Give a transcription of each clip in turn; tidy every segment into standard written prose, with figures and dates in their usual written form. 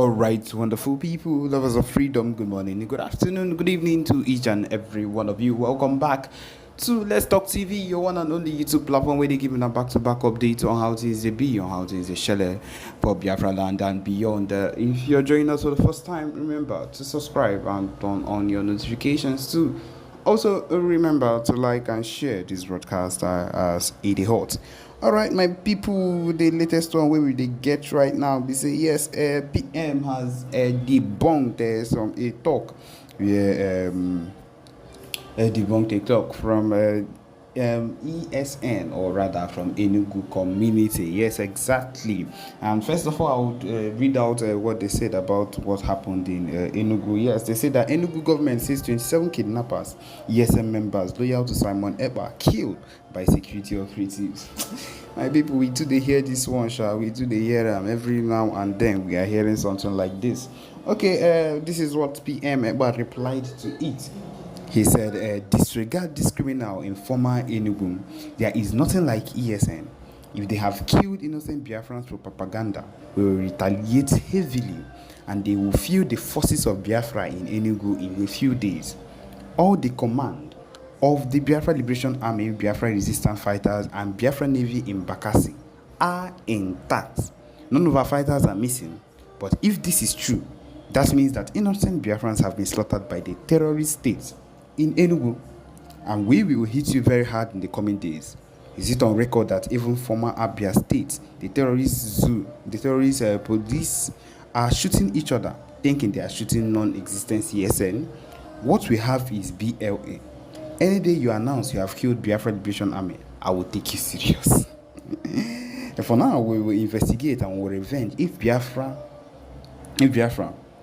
All right, wonderful people, lovers of freedom, good morning, good afternoon, good evening to each and every one of you. Welcome back to Let's Talk TV, your one and only YouTube platform where they give a back-to-back updates on how things they be, on how things they shell for Biafra land and beyond. If you're joining us for the first time, remember to subscribe and turn on your notifications too. Also, remember to like and share this broadcast as it is hot. All right, my people, the latest one where we they get right now, they say yes, PM has debunked a talk, debunked a talk from ESN, or rather from Enugu community. Yes, exactly. And first of all, I would read out what they said about what happened in Enugu. Yes, they said that Enugu government says 27 kidnappers, ESN members loyal to Simon Ekpa, killed by security operatives. My people, we do they hear this one, shall we? Do they hear them every now and then? We are hearing something like this. Okay, this is what PM Ekpa replied to it. He said, disregard this criminal in former Enugu. There is nothing like ESN. If they have killed innocent Biafrans for propaganda, we will retaliate heavily, and they will feel the forces of Biafra in Enugu in a few days. All the command of the Biafra Liberation Army, Biafra Resistance Fighters, and Biafra Navy in Bakassi are intact. None of our fighters are missing. But if this is true, that means that innocent Biafrans have been slaughtered by the terrorist states in Enugu, and we will hit you very hard in the coming days. Is it on record that even former Abia states, the terrorist police are shooting each other, thinking they are shooting non-existent CSN? What we have is BLA. Any day you announce you have killed Biafra Liberation Army, I will take you serious. And for now, we will investigate and will revenge if Biafra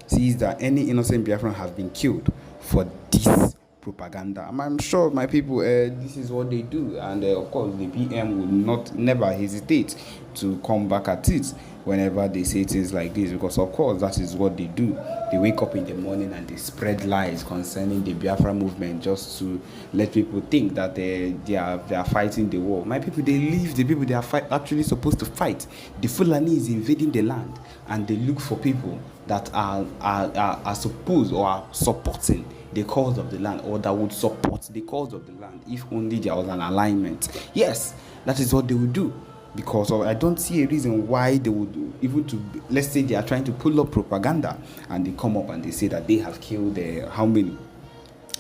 sees that any innocent Biafran have been killed for this propaganda. I'm sure, my people, this is what they do, and of course the PM will never hesitate to come back at it whenever they say things like this, because of course that is what they do. They wake up in the morning and they spread lies concerning the Biafra movement just to let people think that they are fighting the war. My people, they leave the people they are actually supposed to fight. The Fulani is invading the land, and they look for people that are supposed or are supporting the cause of the land, or that would support the cause of the land if only there was an alignment. Yes, that is what they would do, because I don't see a reason why they would, even to, let's say they are trying to pull up propaganda and they come up and they say that they have killed how many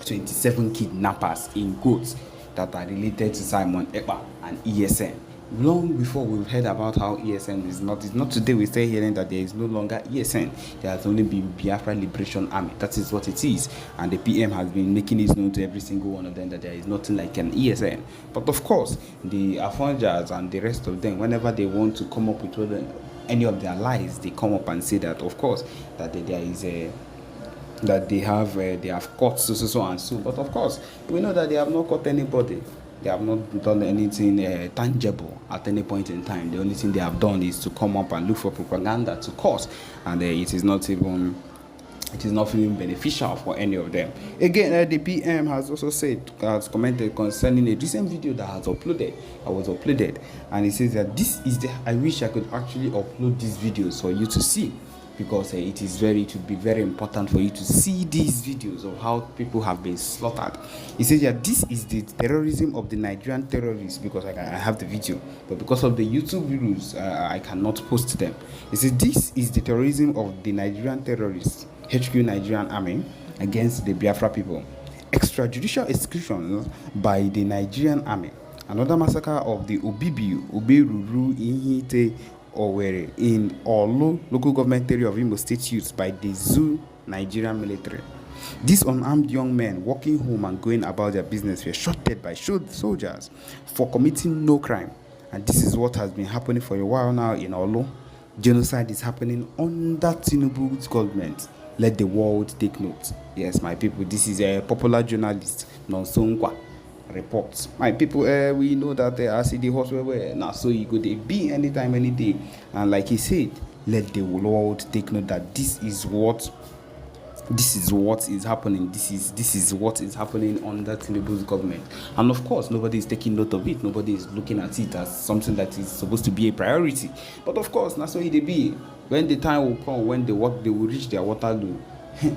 27 kidnappers in quotes that are related to Simon Ekpa and ESN. Long before we've heard about how ESN is not, it's not today we start hearing that there is no longer ESN. There has only been Biafra Liberation Army. That is what it is. And the PM has been making it known to every single one of them that there is nothing like an ESN. But of course, the Afonjas and the rest of them, whenever they want to come up with any of their lies, they come up and say that, of course, that there is that they have caught so and so. But of course, we know that they have not caught anybody. They have not done anything tangible at any point in time. The only thing they have done is to come up and look for propaganda to cause, and it is not feeling beneficial for any of them. Again, the PM has also commented concerning a recent video that was uploaded, and he says that this is I wish I could actually upload these videos for you to see, because it would be very important for you to see these videos of how people have been slaughtered. He says that this is the terrorism of the Nigerian terrorists, because I have the video, but because of the YouTube rules, I cannot post them. He says this is the terrorism of the Nigerian terrorists, HQ Nigerian Army, against the Biafra people. Extrajudicial executions by the Nigerian Army. Another massacre of the Oberuru, Ihite, Owerri in Olu local government area of Imo State youths by the Zoo Nigerian military. These unarmed young men walking home and going about their business were shot dead by soldiers for committing no crime. And this is what has been happening for a while now in Olu. Genocide is happening under Tinubu's government. Let the world take note. Yes, my people, this is a popular journalist, Nonsonkwa, reports. My people, we know that as the horse were now, so you could be anytime, any day. And like he said, let the world take note that this is what is happening. This is what is happening under Tinubu's government. And of course, nobody is taking note of it. Nobody is looking at it as something that is supposed to be a priority. But of course, that's what it be. When the time will come, when they will reach their Waterloo,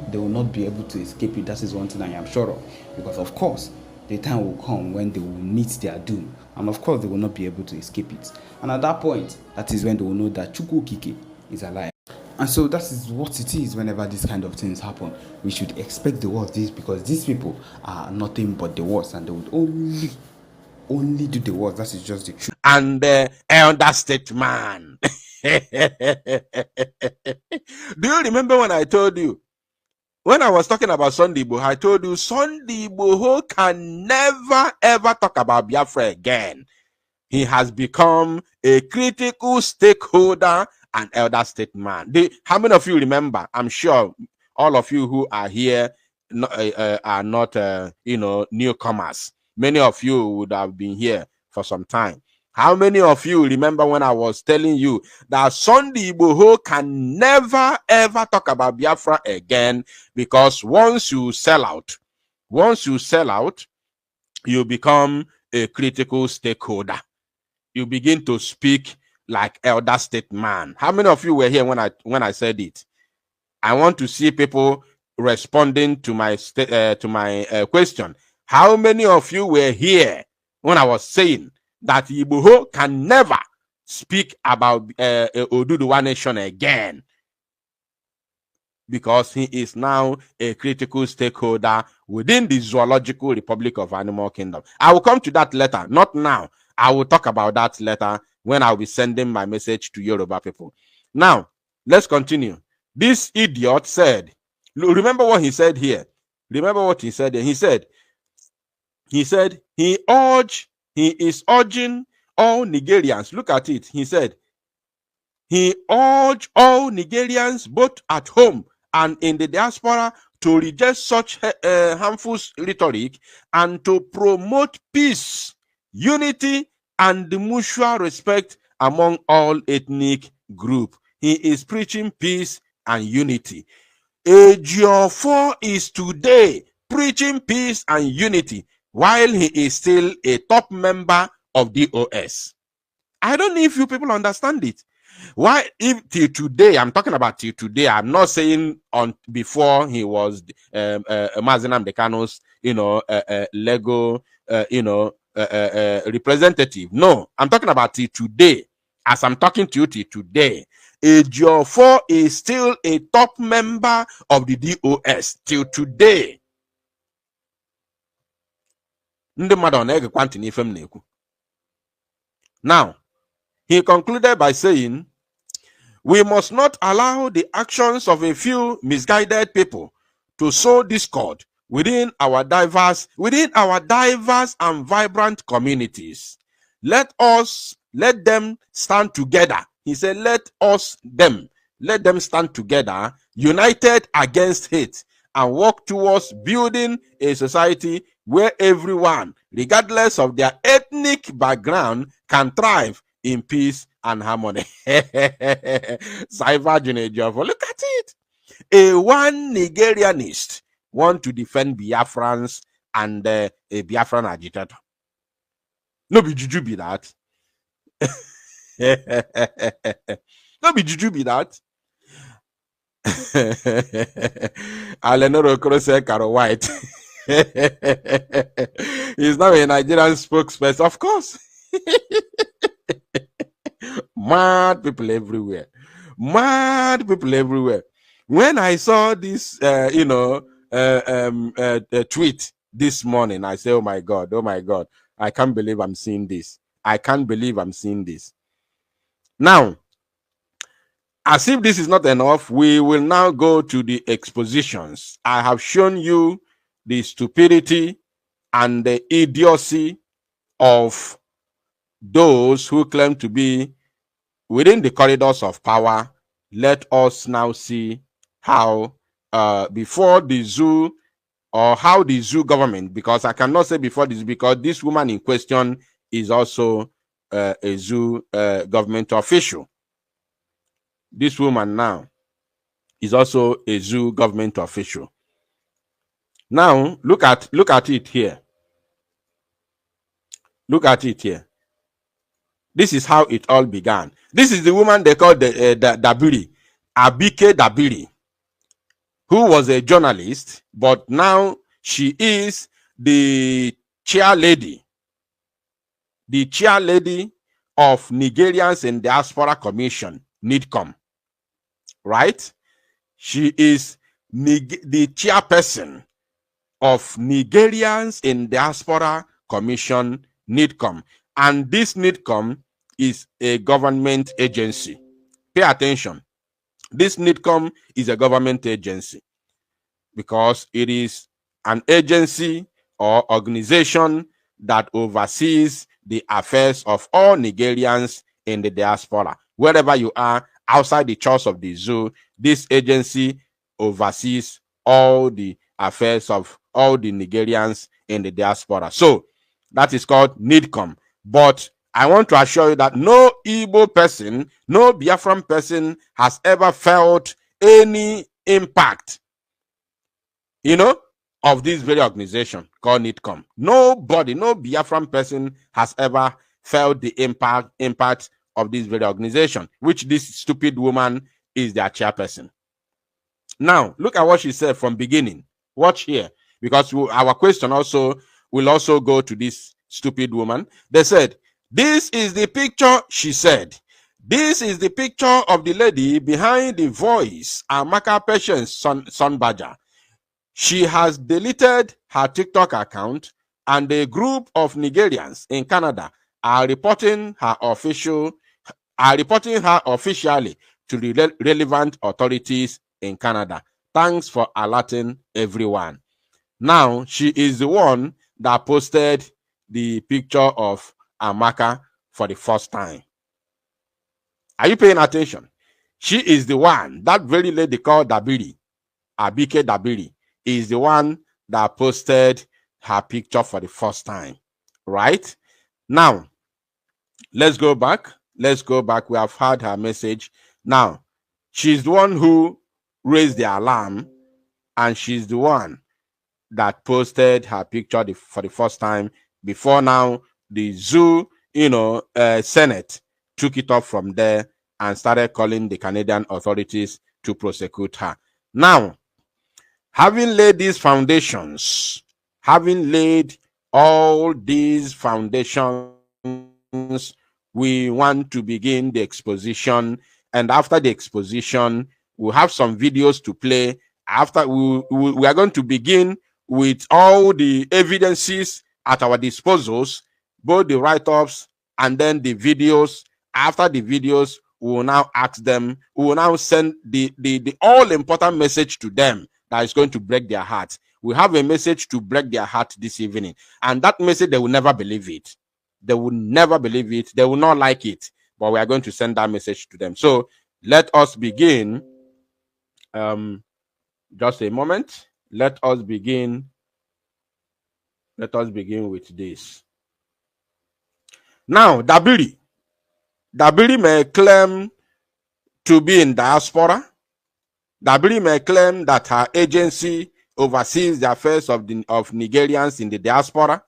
they will not be able to escape it. That is one thing I am sure of. Because of course, the time will come when they will meet their doom. And of course, they will not be able to escape it. And at that point, that is when they will know that Chukwu Kike is alive. And so that is what it is whenever these kind of things happen. We should expect the worst, this because these people are nothing but the worst, and they would only do the worst. That is just the truth. And elder statesman. Do you remember when I told you, when I was talking about Sunday Igboho, I told you Sunday Igboho can never ever talk about Biafra again. He has become a critical stakeholder and elder statesman. How many of you remember? I'm sure all of you who are here are not newcomers. Many of you would have been here for some time. How many of you remember when I was telling you that Sunday Igboho can never ever talk about Biafra again, because once you sell out, you become a critical stakeholder. You begin to speak like elder statesman. How many of you were here when I said it? I want to see people responding to my question. How many of you were here when I was saying that Igboho can never speak about Oduduwa Nation again, because he is now a critical stakeholder within the Zoological Republic of Animal Kingdom? I will come to that later, not now. I will talk about that later when I'll be sending my message to Yoruba people. Now, let's continue. This idiot said, remember what he said here. Remember what he said here. He said he is urging all Nigerians. Look at it. He said he urged all Nigerians, both at home and in the diaspora, to reject such harmful rhetoric and to promote peace, unity, and mutual respect among all ethnic groups. He is preaching peace and unity. Ejiofor is today preaching peace and unity while he is still a top member of DOS. I don't know if you people understand it. Why, if till today, I'm talking about till today, I'm not saying on before he was Mazen Nnamdi Kanu's, Lego, representative. No, I'm talking about till today. As I'm talking to you till today, Ejiofor is still a top member of the DOS till today. Now, he concluded by saying, we must not allow the actions of a few misguided people to sow discord within our diverse and vibrant communities. Let them stand together. He said, let them stand together, united against hate, and work towards building a society where everyone, regardless of their ethnic background, can thrive in peace and harmony. Look at it. A one Nigerianist want to defend Biafrans and a Biafran agitator. No be juju be that. No be juju be that. Alenoro Krose Karo White. He's now a Nigerian spokesperson, of course. Mad people everywhere. Mad people everywhere. When I saw this, tweet this morning, I say, oh my God, I can't believe I'm seeing this. Now, as if this is not enough, we will now go to the expositions. I have shown you the stupidity and the idiocy of those who claim to be within the corridors of power. Let us now see how before the zoo, or how the zoo government, because I cannot say before this, because this woman in question is also a zoo government official. This woman now is also a zoo government official. Now look at it here. Look at it here. This is how it all began. This is the woman they call the Dabiri. Abike Dabiri, who was a journalist, but now she is the chair lady of Nigerians in Diaspora Commission, NiDCOM, right? She is the chairperson of Nigerians in Diaspora Commission, NiDCOM. And this NiDCOM is a government agency. Pay attention. This NiDCOM is a government agency because it is an agency or organization that oversees the affairs of all Nigerians in the diaspora. Wherever you are, outside the church of the zoo, this agency oversees all the affairs of all the Nigerians in the diaspora. So that is called NiDCOM. But I want to assure you that no Igbo person, no Biafran person has ever felt any impact, of this very organization called NiDCOM. Nobody, no Biafran person has ever felt the impact of this very organization, which this stupid woman is their chairperson. Now, look at what she said from beginning. Watch here, because our question will also go to this stupid woman. They said, this is the picture, she said. This is the picture of the lady behind the voice, Amaka Patience Son Badger. She has deleted her TikTok account, and a group of Nigerians in Canada are reporting her officially to the relevant authorities in Canada. Thanks for alerting everyone. Now, she is the one that posted the picture of Amaka for the first time. Are you paying attention? She is the one, that very lady called Dabiri, Abike Dabiri, is the one that posted her picture for the first time, right? Now, let's go back. Let's go back. We have heard her message. Now, she's the one who raised the alarm, and she's the one that posted her picture for the first time. Before now, the zoo, Senate took it up from there and started calling the Canadian authorities to prosecute her. Now, having laid these foundations, having laid all these foundations, we want to begin the exposition. And after the exposition, we'll have some videos to play. After we are going to begin with all the evidences at our disposals, both the write-ups and then the videos. After the videos, we will now ask them, we will now send the all-important message to them that is going to break their heart. We have a message to break their heart this evening. And that message, they will never believe it. They will never believe it. They will not like it. But we are going to send that message to them. So let us begin. Just a moment. Let us begin with this. Now, Dabiri may claim to be in diaspora. Dabiri may claim that her agency oversees the affairs of Nigerians in the diaspora.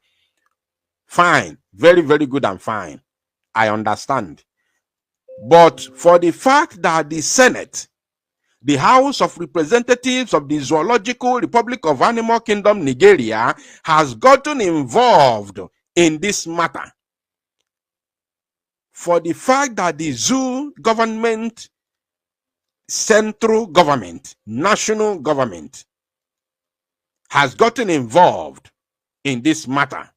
Fine. Very, very good and fine. I understand. But for the fact that the Senate, the House of Representatives of the Zoological Republic of Animal Kingdom, Nigeria, has gotten involved in this matter, for the fact that the zoo government, central government, national government has gotten involved in this matter,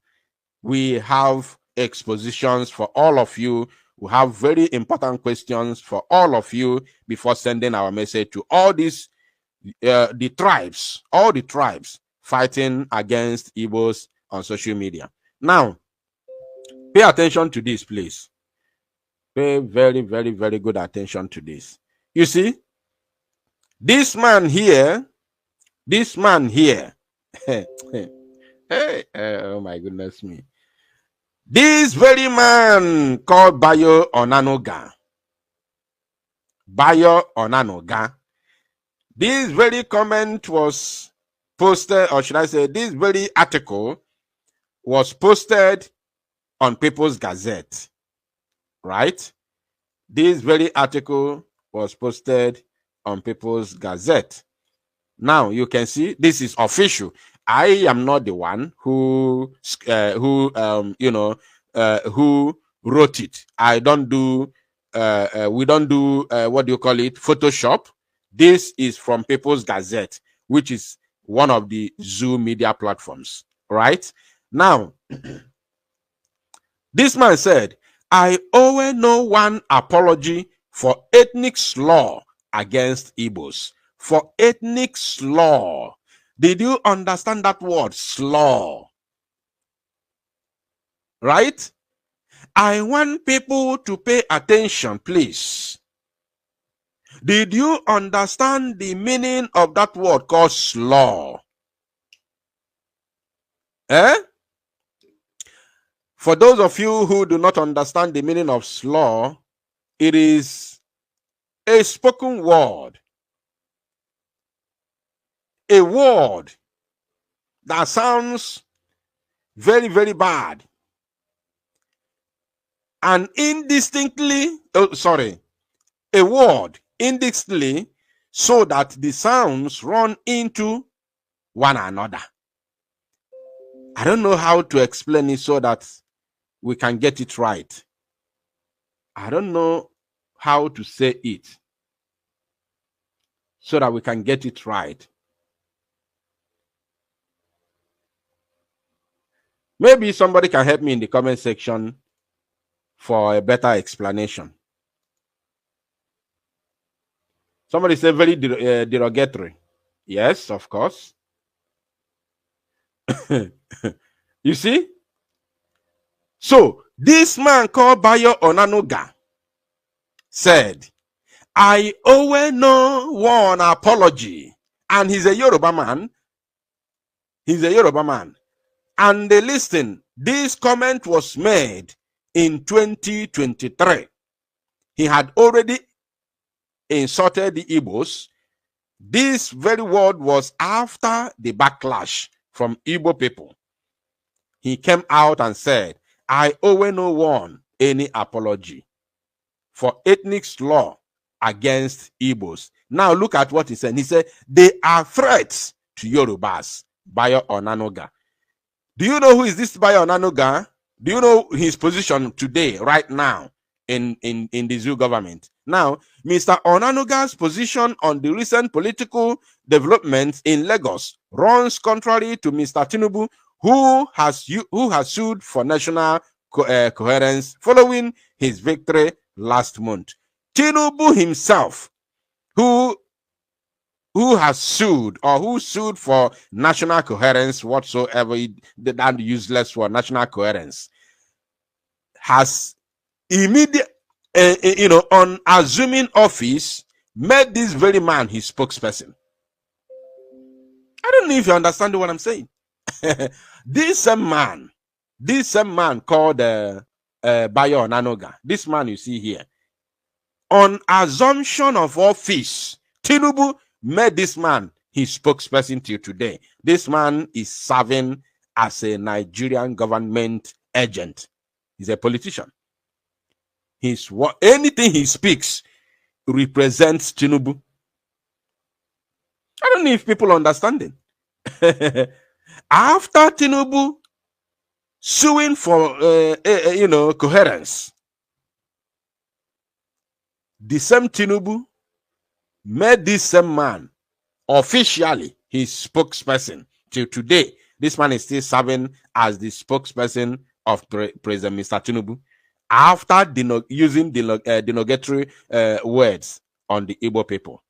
we have expositions for all of you. We have very important questions for all of you before sending our message to all these, all the tribes fighting against Igbos on social media. Now, pay attention to this, please. Pay very, very, very good attention to this. You see, this man here, hey, oh my goodness me. This very man called Bayo Onanoga. This very comment was posted, or should I say, this very article was posted on People's Gazette, right? This very article was posted on People's Gazette. Now you can see this is official. I am not the one who wrote it. I don't do we don't do what do you call it, Photoshop. This is from People's Gazette, which is one of the Zoo media platforms, right? Now, this man said, I owe no one apology for ethnic slur against Igbos. For ethnic slur. Did you understand that word, slur? Right? I want people to pay attention, please. Did you understand the meaning of that word called slur? Eh? For those of you who do not understand the meaning of slur, it is a spoken word. A word that sounds very, very bad. And indistinctly, a word indistinctly, so that the sounds run into one another. I don't know how to explain it so that we can get it right. I don't know how to say it so that we can get it right. Maybe somebody can help me in the comment section for a better explanation. Somebody said very derogatory. Yes, of course. You see? So, this man called Bayo Onanuga said, I owe no one apology. And he's a Yoruba man. He's a Yoruba man. And listen, this comment was made in 2023. He had already insulted the Igbos. This very word was after the backlash from Igbo people. He came out and said, I owe no one any apology for ethnic slur against Igbos. Now look at what he said. He said, they are threats to Yorubas. Bayo Onanuga. Do you know who is this Bayo Onanuga? Do you know his position today, right now, in the Zoo government? Now, Mr. Onanuga's position on the recent political developments in Lagos runs contrary to Mr. Tinubu, who has sued for national coherence following his victory last month. Tinubu himself, who has sued, or who sued for national coherence whatsoever, that useless for national coherence, has immediate, on assuming office, made this very man his spokesperson. I don't know if you understand what I'm saying. This same man called Bayo Onanuga, this man you see here, on assumption of office, Tinubu made this man his spokesperson till today. This man is serving as a Nigerian government agent. He's a politician. Anything he speaks represents Tinubu. I don't know if people understand it. After Tinubu suing for coherence, the same Tinubu made this same man officially his spokesperson till today. This man is still serving as the spokesperson of President Mr. Tinubu after using derogatory words on the Igbo people.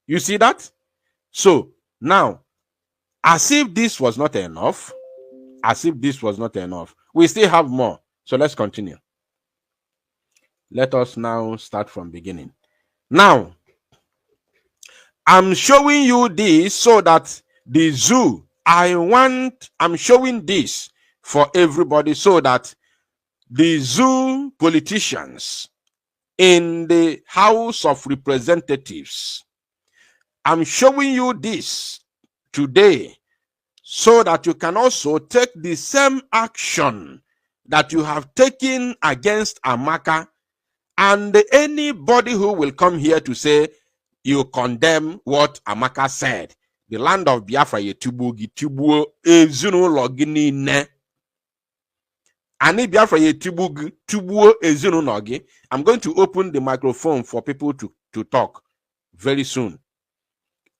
You see that? So now, as if this was not enough, we still have more. So let's continue. Let us now start from beginning. Now, I'm showing you this so that the zoo, I'm showing this for everybody so that the zoo politicians in the House of Representatives, I'm showing you this today so that you can also take the same action that you have taken against Amaka and anybody who will come here to say you condemn what Amaka said. The land of Biafra ye tubugi tubuo ezunu logini ne. Ani Biafra ye tubugi tubuo ezunu nogi. I'm going to open the microphone for people to talk very soon.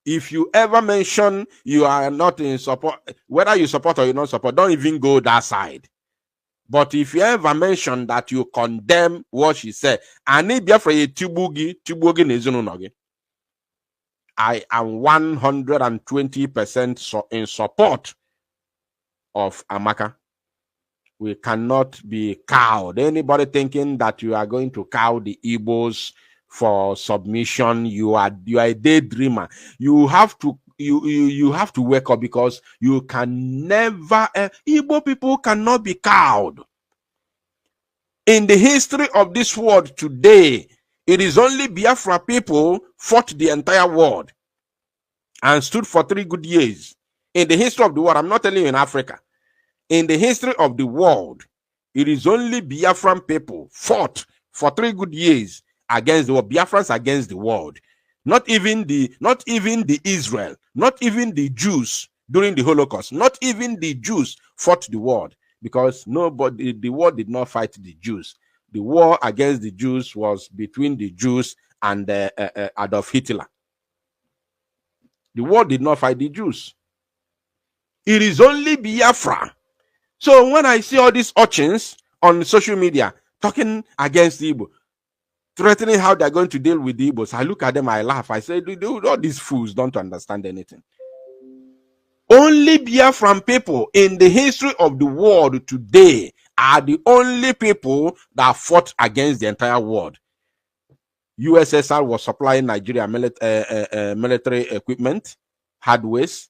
If you ever mention you are not in support, whether you support or you not support, don't even go that side. But if you ever mention that you condemn what she said, Ani Biafra ye tubugi nezunu nogi. I am 120% in support of Amaka. We cannot be cowed. Anybody thinking that you are going to cow the Igbos for submission, you are a daydreamer. You have to wake up, because you can never. Igbo people cannot be cowed. In the history of this world today, it is only Biafra people fought the entire world and stood for 3 good years. In the history of the world, I'm not telling you in Africa. In the history of the world, it is only Biafran people fought for 3 good years against the world. Biafrans against the world. Not even the Israel, not even the Jews during the Holocaust, not even the Jews fought the world, because the war did not fight the Jews. The war against the Jews was between the Jews and Adolf Hitler. The war did not fight the Jews. It is only Biafra. So when I see all these urchins on social media talking against the Igbo, threatening how they're going to deal with the Igbos, I look at them, I laugh. I say, all these fools don't understand anything. Only Biafran people in the history of the world today are the only people that fought against the entire world. USSR was supplying Nigeria military equipment, hardwares.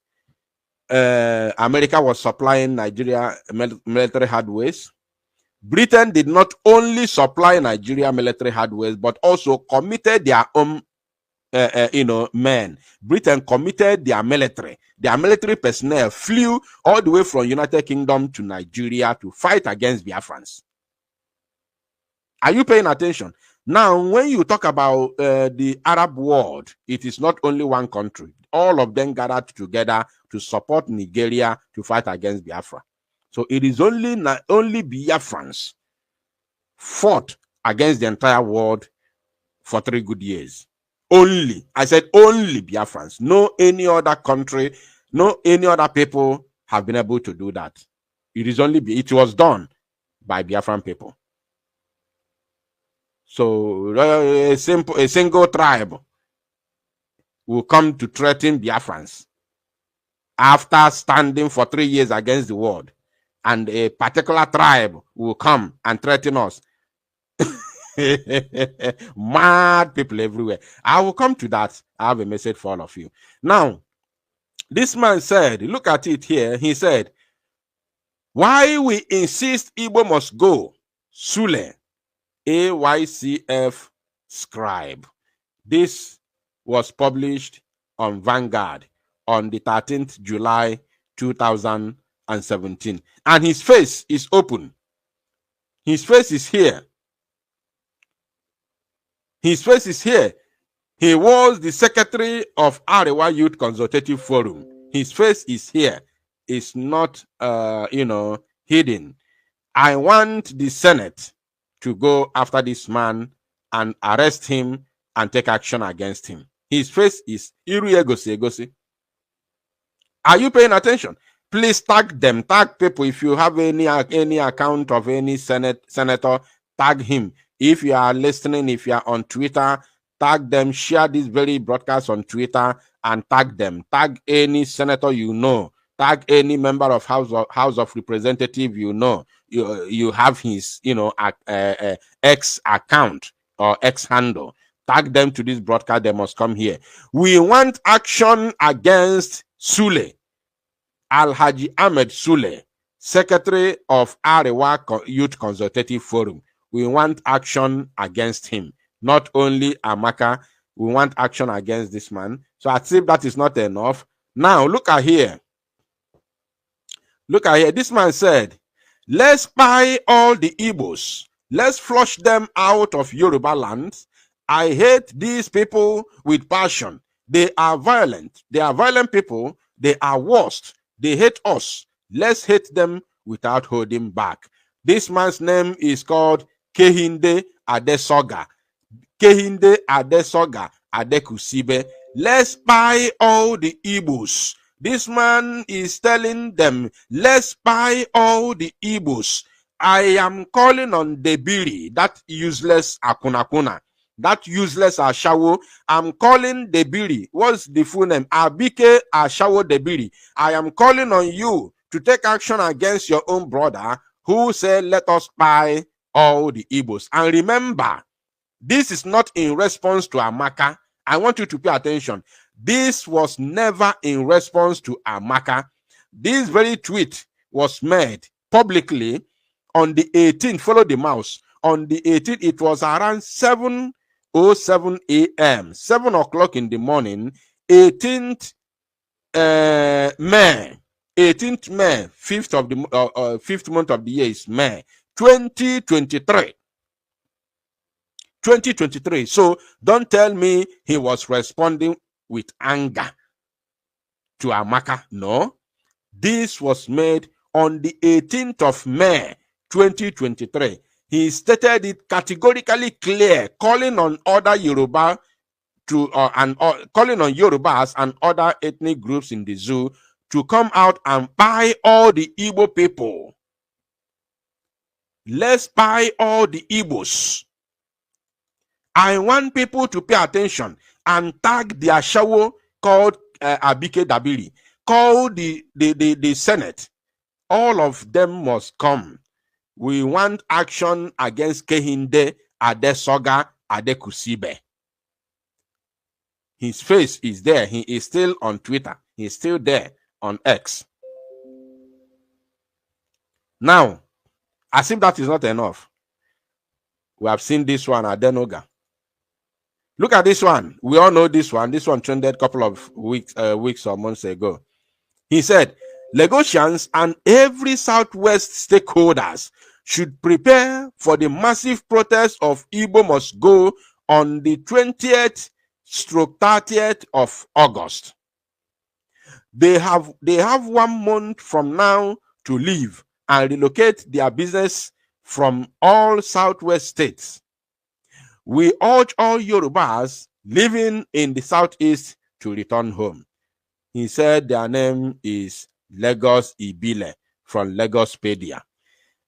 America was supplying Nigeria military hardwares. Britain did not only supply Nigeria military hardwares, but also committed their own men. Britain committed their military. Their military personnel flew all the way from United Kingdom to Nigeria to fight against Biafrans. Are you paying attention? Now, when you talk about the Arab world, it is not only one country. All of them gathered together to support Nigeria to fight against Biafra. So it is only Biafrans fought against the entire world for 3 good years. Only. I said only Biafrans. No any other country, no any other people have been able to do that. It was done by Biafran people. So a single tribe will come to threaten Biafrans after standing for 3 years against the world, and a particular tribe will come and threaten us. Mad people everywhere. I will come to that. I have a message for all of you. Now, this man said, look at it here. He said, why we insist Igbo must go? Sule, AYCF scribe. This was published on Vanguard on the 13th July 2017. And his face is open. His face is here. His face is here. He was the secretary of Arewa Youth Consultative Forum. His face is here. It's not, hidden. I want the Senate to go after this man and arrest him and take action against him. His face is Iru Egosi. Are you paying attention? Please tag them. Tag people. If you have any account of any senator, tag him. If you are listening, if you are on Twitter, tag them. Share this very broadcast on Twitter and tag them. Tag any senator you know. Tag any member of House of Representative you know. You have his X account or X handle. Tag them to this broadcast. They must come here. We want action against Sule, Alhaji Ahmed Sule, Secretary of Arewa Youth Consultative Forum. We want action against him. Not only Amaka, we want action against this man. So as if that is not enough. Now look at here. Look at here. This man said, let's buy all the Igbos. Let's flush them out of Yoruba land I hate these people with passion. They are violent. They are violent people. They are worst. They hate us. Let's hate them without holding back. This man's name is called Kehinde Adesoga. Kehinde Adesoga Adekusibe. Let's buy all the Igbos. This man is telling them, let's buy all the Igbos. I am calling on Debiri, that useless Akunakuna, that useless Ashawo. I'm calling Debiri. What's the full name? Abike Ashawo Debiri. I am calling on you to take action against your own brother who said, let us buy all the Igbos. And remember, this is not in response to Amaka. I want you to pay attention. This was never in response to Amaka. This very tweet was made publicly on the 18th. Follow the mouse. On the 18th, it was around 7:07 a.m. 7 o'clock in the morning. 18th May. 18th May. 5th of the 5th month of the year is May 2023. 2023. So don't tell me he was responding with anger to Amaka. No. This was made on the 18th of May 2023. He stated it categorically clear, calling on other Yoruba to calling on Yorubas and other ethnic groups in the zoo to come out and buy all the Igbo people. Let's buy all the Igbos. I want people to pay attention and tag the Ashawo called Abike Dabiri. Call the Senate. All of them must come. We want action against Kehinde Adesoga Adekusibe. His face is there. He is still on Twitter. He is still there on X. Now, as if that is not enough, we have seen this one, Adenoga. Look at this one. We all know this one. This one trended a couple of weeks or months ago. He said, Lagosians and every Southwest stakeholders should prepare for the massive protest of Igbo Must Go on the 20th/30th of August. They have 1 month from now to leave and relocate their business from all Southwest states. We urge all Yorubas living in the Southeast to return home. He said their name is Lagos Ibile from Lagospedia.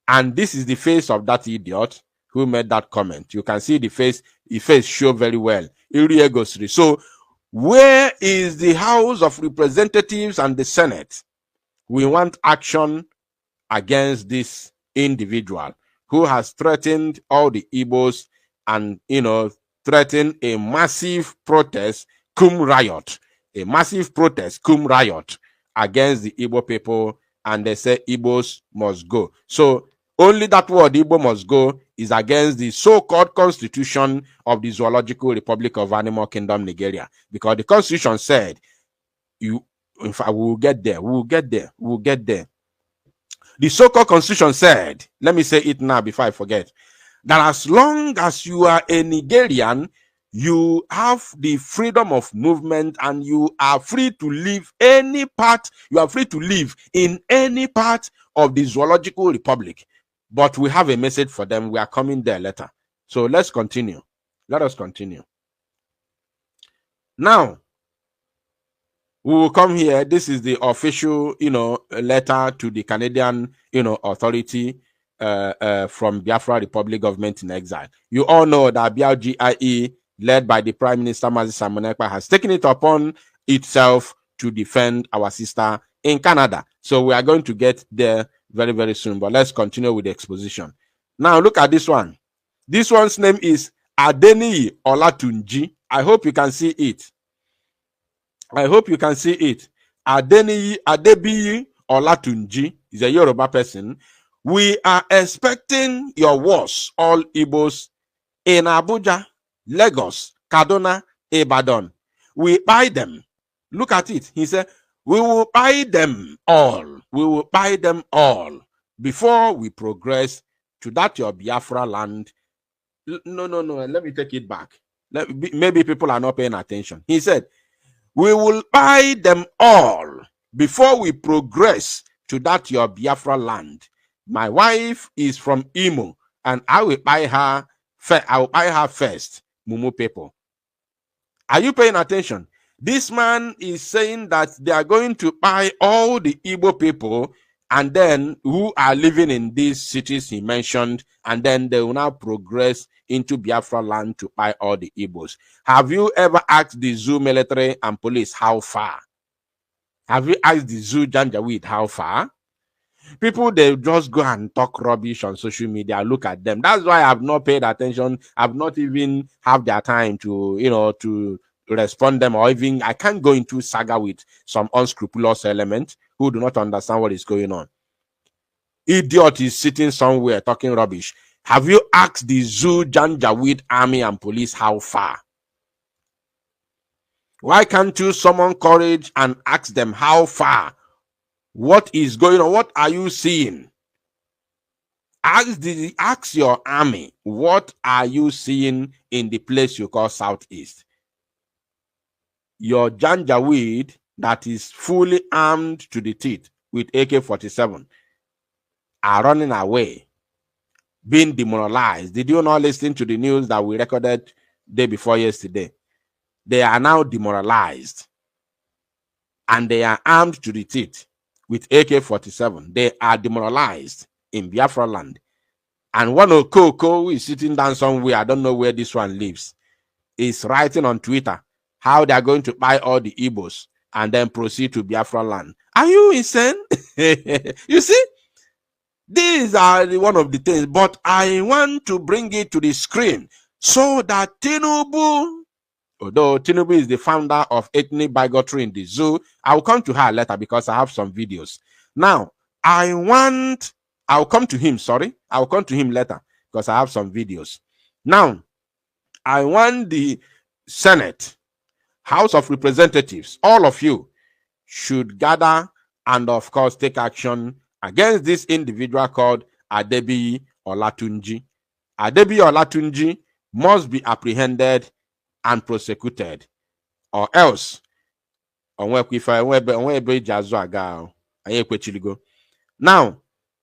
And this is the face of that idiot who made that comment. You can see the face show very well. Iriegosri. So where is the House of Representatives and the Senate? We want action against this individual who has threatened all the Igbos and, threatened a massive protest, cum riot, against the Igbo people, and they say Igbos must go. So only that word Igbo must go is against the so-called constitution of the Zoological Republic of Animal Kingdom, Nigeria, because the constitution said, in fact, we'll get there. The so-called constitution said, let me say it now before I forget, that as long as you are a Nigerian, you have the freedom of movement and you are free to live any part, you are free to live in any part of the Zoological Republic. But we have a message for them. We are coming there later. So let's continue. Let us continue. Now, we will come here. This is the official, letter to the Canadian, authority from Biafra Republic government in exile. You all know that BRGIE, led by the Prime Minister Mazi Samonekpa, has taken it upon itself to defend our sister in Canada. So we are going to get there very, very soon. But let's continue with the exposition. Now look at this one. This one's name is Adeniyi Olatunji. I hope you can see it. Adeniyi Adebiyi Olatunji is a Yoruba person. We are expecting your words, all Igbos, in Abuja, Lagos, Kaduna, Ibadan. We buy them. Look at it. He said, we will buy them all. We will buy them all before we progress to that your Biafra land. No. Let me take it back. Maybe people are not paying attention. He said, we will buy them all before we progress to that your Biafra land. My wife is from Imo, and I will buy her. I will buy her first, Mumu people. Are you paying attention? This man is saying that they are going to buy all the Igbo people, and then who are living in these cities he mentioned, and then they will now progress into Biafra land to buy all the Igbos. Have you ever asked the zoo military and police how far? Have you asked the zoo Janjaweed how far? People, they just go and talk rubbish on social media. Look at them. That's why I've not paid attention. I've not even have their time to, to respond them, or even I can't go into saga with some unscrupulous element who do not understand what is going on. Idiot is sitting somewhere talking rubbish. Have you asked the zoo Janjaweed army and police how far? Why can't you summon courage and ask them how far? What is going on? What are you seeing? Ask your army, what are you seeing in the place you call Southeast? Your Janjaweed that is fully armed to the teeth with AK-47 are running away, being demoralized. Did you not listen to the news that we recorded day before yesterday? They are now demoralized, and they are armed to the teeth with AK-47. They are demoralized in Biafra land. And one Okoko who is sitting down somewhere, I don't know where this one lives, is writing on Twitter how they are going to buy all the Igbos and then proceed to Biafra land. Are you insane? You see, these are one of the things, but I want to bring it to the screen so that Tinubu, although Tinubu is the founder of ethnic bigotry in the zoo, I'll come to her later because I have some videos. Now, I'll come to him, I'll come to him later because I have some videos. Now, I want the Senate, House of Representatives, all of you should gather and, of course, take action against this individual called Adebiyi Olatunji. Adebiyi Olatunji must be apprehended and prosecuted, or else now,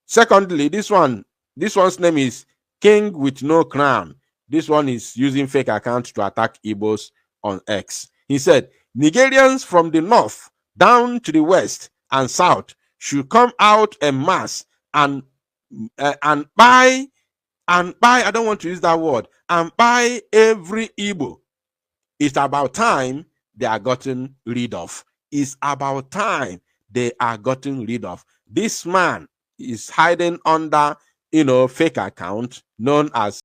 secondly, this one's name is King with No Crown. This one is using fake accounts to attack Igbos on X. He said, Nigerians from the north down to the west and south should come out en masse and buy, I don't want to use that word, and buy every Igbo. It's about time they are gotten rid of. It's about time they are gotten rid of. This man is hiding under, fake account known as